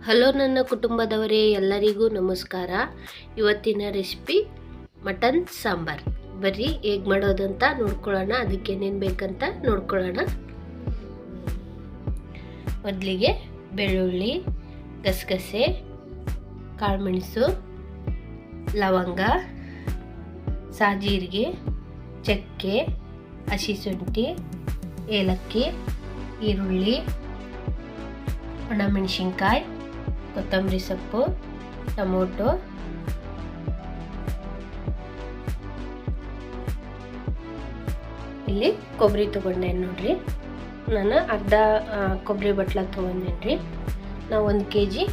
Hello ನನ್ನ ಕುಟುಂಬದವರೇ, ಎಲ್ಲರಿಗೂ ನಮಸ್ಕಾರ. ಇವತ್ತಿನ ರೆಸಿಪಿ ಮಟನ್ ಸಾಂಬಾರ್. ಬರ್ರಿ ಹೇಗೆ ಮಾಡೋದಂತ ನೋಡ್ಕೊಳ್ಳೋಣ. ಅದಕ್ಕೆ ಏನೇನು ಬೇಕಂತ ನೋಡ್ಕೊಳ್ಳೋಣ. ಮೊದಲಿಗೆ ಬೆಳ್ಳುಳ್ಳಿ, ಗಸಗಸೆ, ಕಾಳುಮೆಣಸು, ಲವಂಗ, ಸಾಜೀರಿಗೆ, ಚಕ್ಕೆ, ಹಸಿ ಶುಂಠಿ, ಏಲಕ್ಕಿ, ಈರುಳ್ಳಿ, ಒಣಮೆಣಸಿನ್ಕಾಯಿ, ಕೊತ್ತಂಬರಿ ಸೊಪ್ಪು, ಟೊಮೊಟೊ, ಇಲ್ಲಿ ಕೊಬ್ಬರಿ ತೊಗೊಂಡೆ ನೋಡ್ರಿ. ನಾನು ಅರ್ಧ ಕೊಬ್ಬರಿ ಬಟ್ಲ ತೊಗೊಂಡೇನ್ರಿ. ನಾವು 1 kg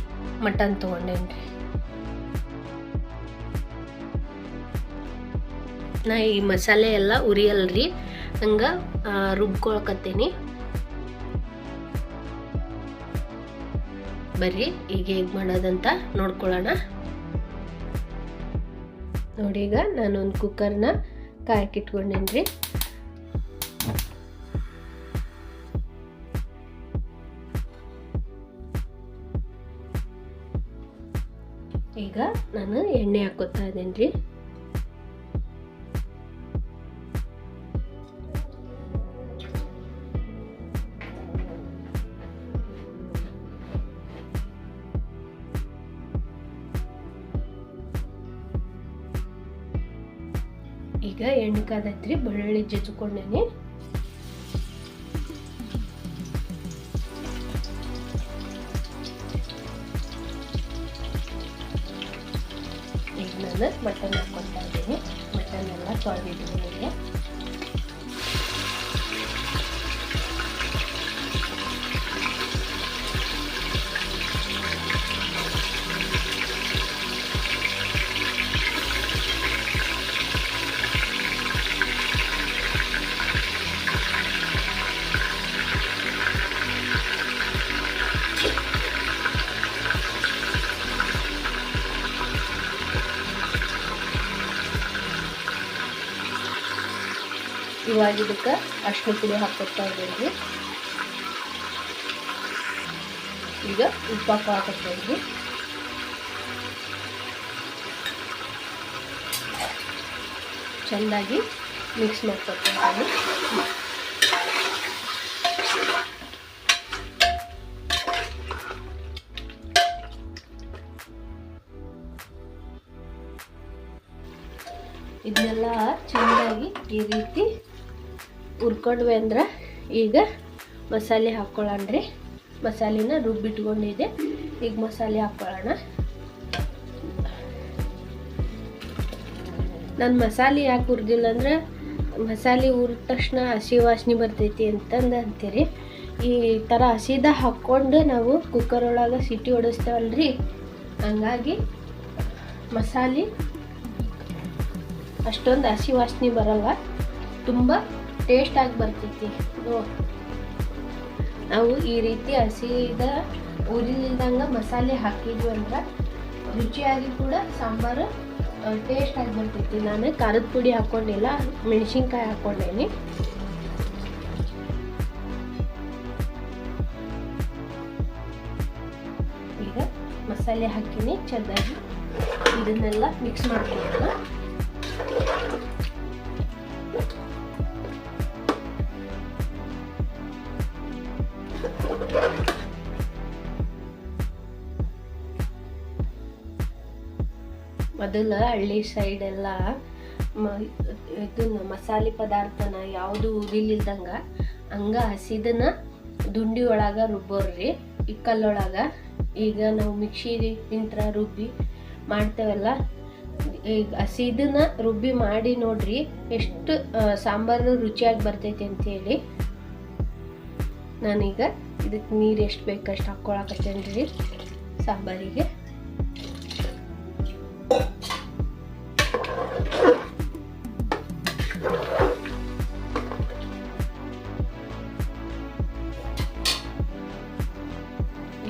ಮಟನ್ ತೊಗೊಂಡೇನ್ರಿ. ನಾ ಈ ಮಸಾಲೆ ಎಲ್ಲ ಉರಿಯಲ್ರಿ, ಹಂಗೆ ರುಬ್ಕೊಳಕತ್ತೀನಿ. ಬರ್ರಿ ಈಗ ಹೇಗೆ ಮಾಡೋದಂತ ನೋಡ್ಕೊಳ್ಳೋಣ. ನೋಡಿ, ಈಗ ನಾನೊಂದು ಕುಕ್ಕರ್ನ ಕಾಯಕ್ಕಿಟ್ಕೊಂಡೇನ್ರಿ. ಈಗ ನಾನು ಎಣ್ಣೆ ಹಾಕೋತಾ ಇದ್ದೇನ್ರಿ. ಈಗ ಎಣ್ಣೆ ಕಾದೈತ್ರಿ. ಬೆಳ್ಳುಳ್ಳಿ ಜಜ್ಕೊಂಡೇನಿ. ಈಗ ನಾನು ಮಟನ್ ಹಾಕ್ಕೊತಾ ಇದ್ದೀನಿ. ಮಟನ್ ಎಲ್ಲ ತೊಳೆದಿದ್ದೀನಿ. ಇವಾಗ ಇದಕ್ಕೆ ಅರಿಶಿನ ಪುಡಿ ಹಾಕ್ಕೊತಾ ಇದ್ದೀವಿ. ಈಗ ಉಪ್ಪು ಹಾಕ್ಕೊತಾ ಇದ್ವಿ. ಚೆನ್ನಾಗಿ ಮಿಕ್ಸ್ ಮಾಡ್ಕೊತಾ ಇದ್ದೀವಿ. ಇದನ್ನೆಲ್ಲ ಚೆನ್ನಾಗಿ ಈ ರೀತಿ ಹುರ್ಕೊಂಡ್ವಿ ಅಂದ್ರೆ ಈಗ ಮಸಾಲೆ ಹಾಕ್ಕೊಳ್ಳೋಣ್ರಿ. ಮಸಾಲೆನ ರುಬ್ಬಿಟ್ಕೊಂಡಿದ್ದೆ. ಈಗ ಮಸಾಲೆ ಹಾಕ್ಕೊಳ್ಳೋಣ. ನಾನು ಮಸಾಲೆ ಯಾಕೆ ಹುರಿದಿಲ್ಲ ಅಂದ್ರೆ, ಮಸಾಲೆ ಹುರಿದ ತಕ್ಷಣ ಹಸಿ ವಾಸನೆ ಬರ್ತೈತಿ ಅಂತಂದು ಅಂತೀರಿ. ಈ ಥರ ಹಸಿದ ಹಾಕ್ಕೊಂಡು ನಾವು ಕುಕ್ಕರ್ ಒಳಗೆ ಸಿಟಿ ಹೊಡಿಸ್ತೇವಲ್ರಿ, ಹಂಗಾಗಿ ಮಸಾಲೆ ಅಷ್ಟೊಂದು ಹಸಿ ವಾಸನೆ ಬರಲ್ಲ, ತುಂಬ ಟೇಸ್ಟಾಗಿ ಬರ್ತೈತಿ. ನಾವು ಈ ರೀತಿ ಹಸಿದ ಉರಿಲಿಲ್ದಂಗೆ ಮಸಾಲೆ ಹಾಕಿದ್ವಿ ಅಂದ್ರೆ ರುಚಿಯಾಗಿ ಕೂಡ ಸಾಂಬಾರು ಟೇಸ್ಟಾಗಿ ಬರ್ತೈತಿ. ನಾನು ಖಾರದ ಪುಡಿ ಹಾಕ್ಕೊಂಡಿಲ್ಲ, ಮೆಣಸಿನ್ಕಾಯಿ ಹಾಕ್ಕೊಂಡೇನಿ. ಈಗ ಮಸಾಲೆ ಹಾಕಿನಿ. ಚೆನ್ನಾಗಿ ಇದನ್ನೆಲ್ಲ ಮಿಕ್ಸ್ ಮಾಡ್ಕೊಳ್ಳೋಣ. ಮೊದಲು ಹಳ್ಳಿ ಸೈಡ್ ಎಲ್ಲ ಇದನ್ನ ಮಸಾಲೆ ಪದಾರ್ಥನ ಯಾವುದು ಉರಿಲಿಲ್ದಂಗೆ ಹಂಗೆ ಹಸಿದನ್ನ ದುಂಡಿ ಒಳಗೆ ರುಬ್ಬೋರ್ರಿ, ಇಕ್ಕಲ್ಲೊಳಗೆ. ಈಗ ನಾವು ಮಿಕ್ಸಿ ಯಂತ್ರ ರುಬ್ಬಿ ಮಾಡ್ತೇವಲ್ಲ, ಈಗ ಹಸಿದನ್ನ ರುಬ್ಬಿ ಮಾಡಿ ನೋಡ್ರಿ ಎಷ್ಟು ಸಾಂಬಾರು ರುಚಿಯಾಗಿ ಬರ್ತೈತಿ ಅಂತೇಳಿ. ನಾನೀಗ ಇದಕ್ಕೆ ನೀರು ಎಷ್ಟು ಬೇಕಷ್ಟು ಹಾಕ್ಕೊಳಕತ್ತೇನ್ರಿ ಸಾಂಬಾರಿಗೆ.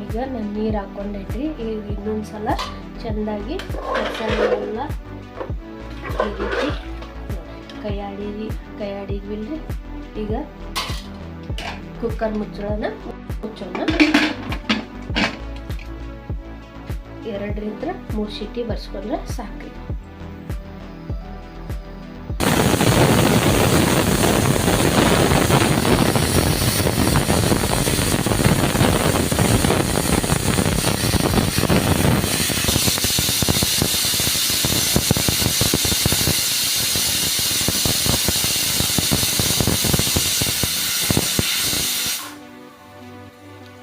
ಈಗ ನಾನು ನೀರು ಹಾಕ್ಕೊಂಡೇನ್ರಿ. ಈಗ ಇನ್ನೊಂದ್ಸಲ ಚೆಂದಾಗಿ ಮಸಾಲೆ ಎಲ್ಲ ಈ ರೀತಿ ಕೈ ಆಡಿದ್ವಿಲ್ರಿ. ಈಗ ಕುಕ್ಕರ್ ಮುಚ್ಚೋಣ. 2ರಿಂದ 3 ಸೀಟಿ ಬರ್ಸ್ಕೊಂಡ್ರೆ ಸಾಕ್ರಿ.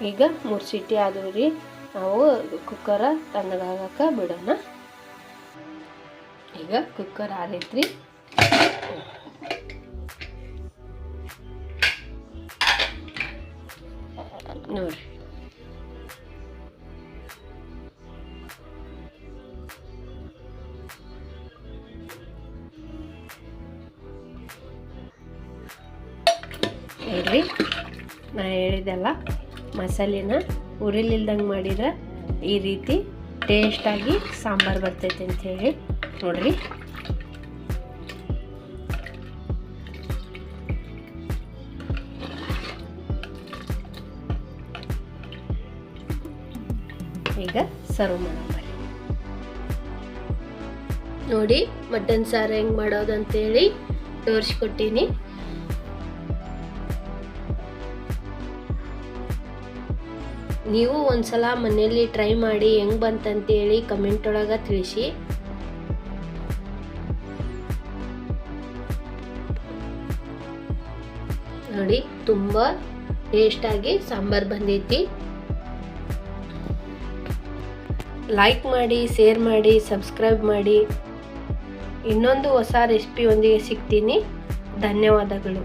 ಈಗ 3 ಸೀಟಿ ಆದವು ರೀ. ನಾವು ಕುಕ್ಕರ ತಣ್ಣಗಾಗಕ್ಕೆ ಬಿಡೋಣ. ಈಗ ಕುಕ್ಕರ್ ಆರೈತ್ರಿ. ನೋಡ್ರಿ, ನೋಡ್ರಿ ನಾ ಹೇಳಿದೆಲ್ಲ ಮಸಾಲೆನ ಉರಿಲಿಲ್ದಂಗೆ ಮಾಡಿದ್ರೆ ಈ ರೀತಿ ಟೇಸ್ಟಾಗಿ ಸಾಂಬಾರು ಬರ್ತೈತೆ ಅಂಥೇಳಿ. ನೋಡ್ರಿ, ಈಗ ಸರ್ವ್ ಮಾಡೋಣ. ನೋಡಿ ಮಟನ್ ಸಾರು ಹೆಂಗೆ ಮಾಡೋದು ಅಂತೇಳಿ ತೋರಿಸ್ಕೊಟ್ಟೀನಿ. ನೀವು ಒಂದ್ಸಲ ಮನೆಯಲ್ಲಿ ಟ್ರೈ ಮಾಡಿ ಹೆಂಗೆ ಬಂತಂತೇಳಿ ಕಮೆಂಟ್ ಒಳಗೆ ತಿಳಿಸಿ. ನೋಡಿ, ತುಂಬ ಟೇಸ್ಟಾಗಿ ಸಾಂಬಾರು ಬಂದೈತಿ. ಲೈಕ್ ಮಾಡಿ, ಶೇರ್ ಮಾಡಿ, ಸಬ್ಸ್ಕ್ರೈಬ್ ಮಾಡಿ. ಇನ್ನೊಂದು ಹೊಸ ರೆಸಿಪಿ ಒಂದಿಗೆ ಸಿಗ್ತೀನಿ. ಧನ್ಯವಾದಗಳು.